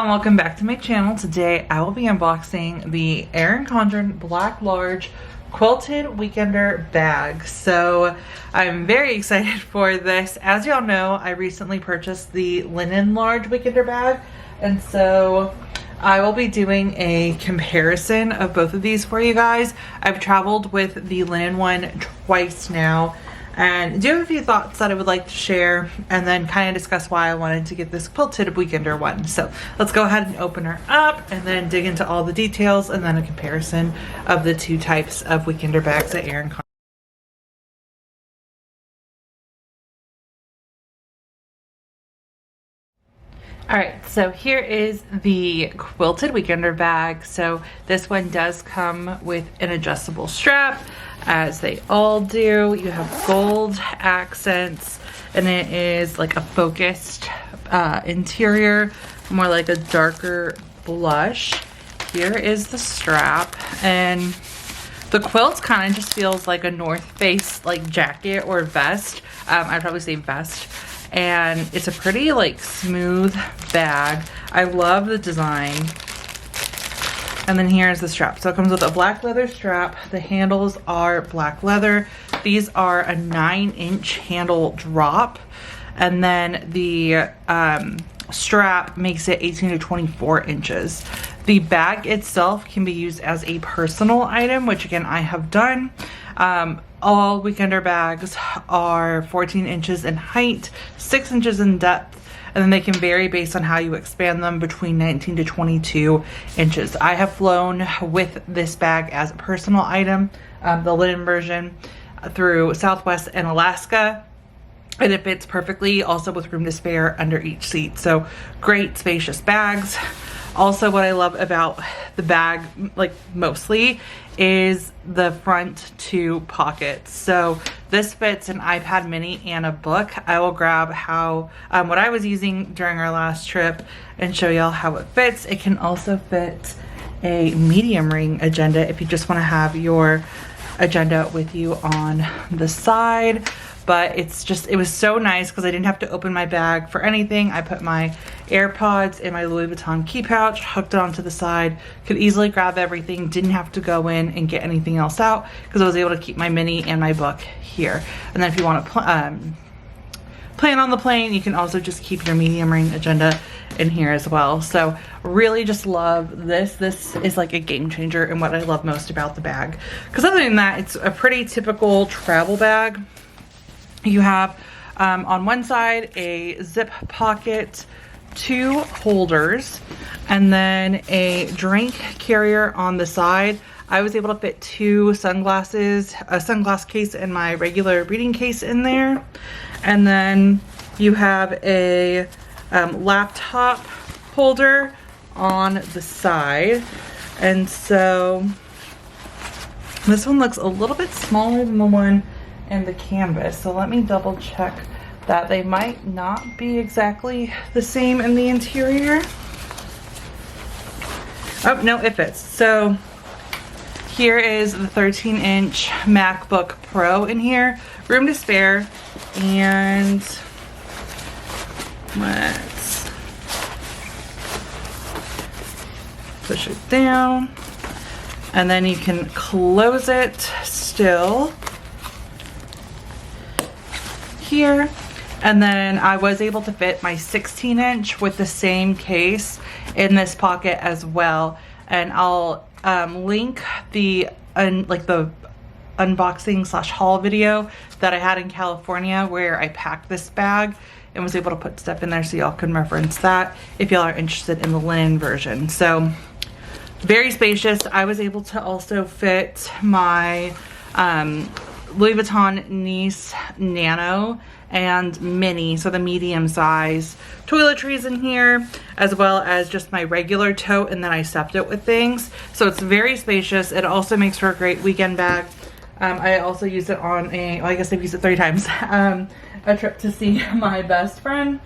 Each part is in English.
and welcome back to my channel. Today I will be unboxing the Erin Condren Black Large Quilted Weekender bag. So I'm very excited for this. As y'all know, I recently purchased the Linen Large Weekender bag, and so I will be doing a comparison of both of these for you guys. I've traveled with the linen one twice now, and do have a few thoughts that I would like to share, and then kind of discuss why I wanted to get this quilted weekender one. So let's go ahead and open her up and then dig into all the details, and then a comparison of the two types of weekender bags at Erin Condren. Alright, so here is the quilted weekender bag. So this one does come with an adjustable strap, as they all do. You have gold accents, and it is like a focused interior, more like a darker blush. Here is the strap, and the quilt kind of just feels like a North Face like jacket or vest. I'd probably say vest. And it's a pretty like smooth bag. I love the design. And then here's the strap. So it comes with a black leather strap. The handles are black leather. These are a 9-inch handle drop. And then the strap makes it 18 to 24 inches. The bag itself can be used as a personal item, which again I have done. All weekender bags are 14 inches in height, 6 inches in depth, and then they can vary based on how you expand them between 19 to 22 inches. I have flown with this bag as a personal item, the linen version, through Southwest and Alaska. And it fits perfectly, also with room to spare under each seat. So great spacious bags. Also, what I love about the bag, like mostly, is the front two pockets. So this fits an iPad mini and a book. I will grab how what I was using during our last trip and show y'all how it fits. It can also fit a medium ring agenda if you just want to have your agenda with you on the side. But it was so nice because I didn't have to open my bag for anything. I put my AirPods in my Louis Vuitton key pouch, hooked it onto the side, could easily grab everything, didn't have to go in and get anything else out because I was able to keep my mini and my book here. And then if you want to plan on the plane, you can also just keep your medium ring agenda in here as well. So really just love this. This is like a game changer and what I love most about the bag. Because other than that, it's a pretty typical travel bag. You have on one side a zip pocket, 2 holders, and then a drink carrier on the side. I was able to fit 2 sunglasses, a sunglass case and my regular reading case in there. And then you have a laptop holder on the side. And so this one looks a little bit smaller than the one and the canvas, so let me double check that. They might not be exactly the same in the interior. Oh no, it fits. So here is the 13-inch MacBook Pro in here, room to spare, and let's push it down, and then you can close it still here. And then I was able to fit my 16-inch with the same case in this pocket as well. And I'll link the unboxing / haul video that I had in California where I packed this bag and was able to put stuff in there, so y'all can reference that if y'all are interested in the linen version. So very spacious. I was able to also fit my Louis Vuitton Nice Nano and Mini, so the medium size toiletries in here, as well as just my regular tote, and then I stuffed it with things. So it's very spacious. It also makes for a great weekend bag. I also used it on well, I guess I've used it 3 times. A trip to see my best friend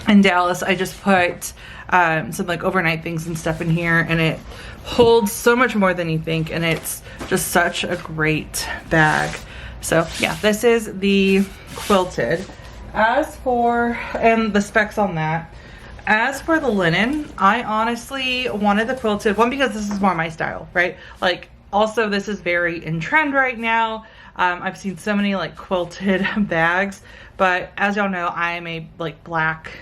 in Dallas. I just put some like overnight things and stuff in here, and it holds so much more than you think, and it's just such a great bag. So yeah, this is the quilted. As for, and the specs on that, as for the linen, I honestly wanted the quilted one because this is more my style, right? Like, also this is very in trend right now. I've seen so many like quilted bags, but as y'all know, I am a like black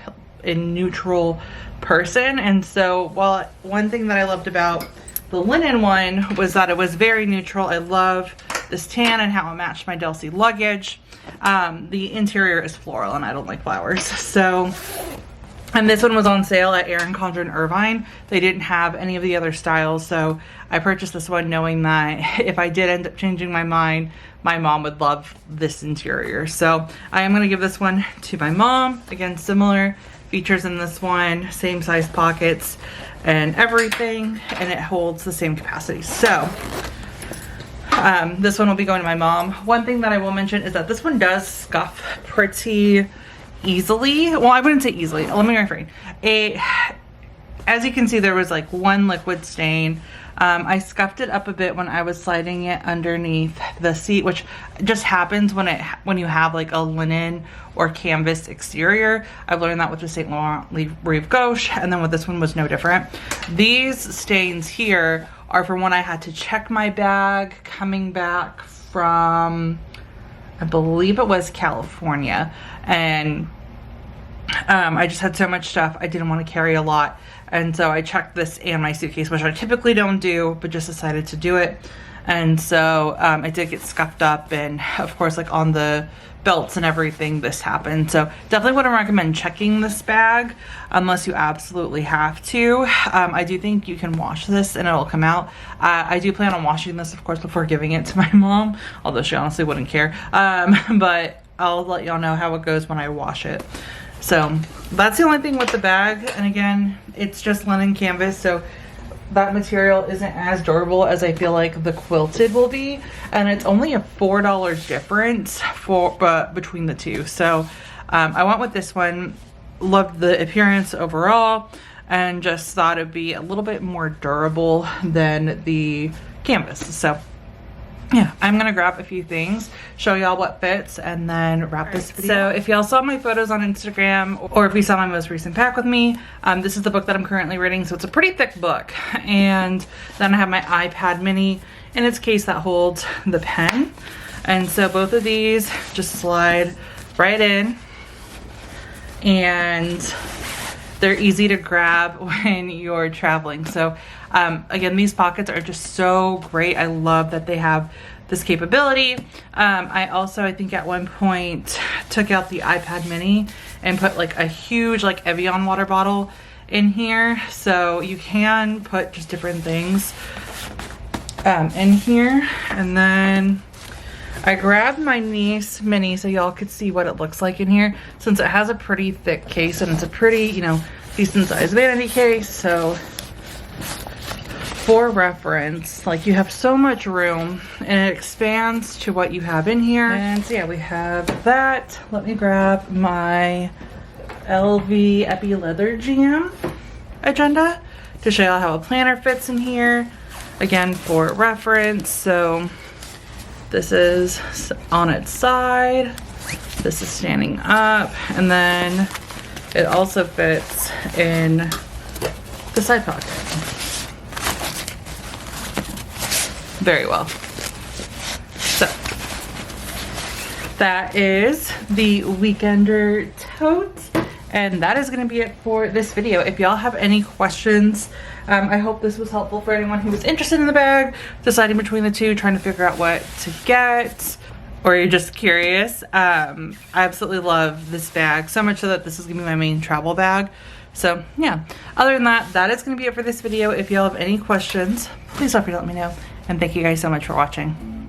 and neutral person, and so while one thing that I loved about the linen one was that it was very neutral. I love this tan and how it matched my Delsey luggage. The interior is floral and I don't like flowers, so. And this one was on sale at Erin Condren Irvine. They didn't have any of the other styles, so I purchased this one knowing that if I did end up changing my mind, my mom would love this interior. So I am gonna give this one to my mom. Again, similar features in this one, same size pockets and everything, and it holds the same capacity. So this one will be going to my mom. One thing that I will mention is that this one does scuff pretty easily. Well, I wouldn't say easily. Let me refrain. As you can see, there was like one liquid stain. I scuffed it up a bit when I was sliding it underneath the seat, which just happens when you have like a linen or canvas exterior. I've learned that with the Saint Laurent Rive Gauche, and then with this one was no different. These stains here are from when I had to check my bag coming back from, I believe it was California, and I just had so much stuff I didn't want to carry a lot, and so I checked this and my suitcase, which I typically don't do, but just decided to do it. And so it did get scuffed up, and of course like on the belts and everything this happened. So definitely wouldn't recommend checking this bag unless you absolutely have to. I do think you can wash this and it'll come out. I do plan on washing this, of course, before giving it to my mom, although she honestly wouldn't care. But I'll let y'all know how it goes when I wash it. So that's the only thing with the bag. And again, it's just linen canvas, so that material isn't as durable as I feel like the quilted will be, and it's only a $4 difference between the two. So I went with this one, loved the appearance overall, and just thought it'd be a little bit more durable than the canvas. So yeah, I'm gonna grab a few things, show y'all what fits, and then wrap this video. So if y'all saw my photos on Instagram, or if you saw my most recent pack with me, this is the book that I'm currently reading. So it's a pretty thick book. And then I have my iPad mini in its case that holds the pen. And so both of these just slide right in, and they're easy to grab when you're traveling. So again, these pockets are just so great. I love that they have this capability. I think at one point took out the iPad mini and put like a huge like Evian water bottle in here. So you can put just different things in here. And then I grabbed my niece mini so y'all could see what it looks like in here, since it has a pretty thick case and it's a pretty, you know, decent sized vanity case. So for reference, like, you have so much room and it expands to what you have in here. And so yeah, we have that. Let me grab my LV Epi Leather Jam agenda to show y'all how a planner fits in here. Again, for reference. So this is on its side, this is standing up, and then it also fits in the side pocket very well. So that is the Weekender tote, and that is going to be it for this video. If y'all have any questions, I hope this was helpful for anyone who was interested in the bag, deciding between the two, trying to figure out what to get, or you're just curious. I absolutely love this bag, so much so that this is gonna be my main travel bag. So yeah, other than that, that is gonna be it for this video. If y'all have any questions, please feel free to let me know. And thank you guys so much for watching.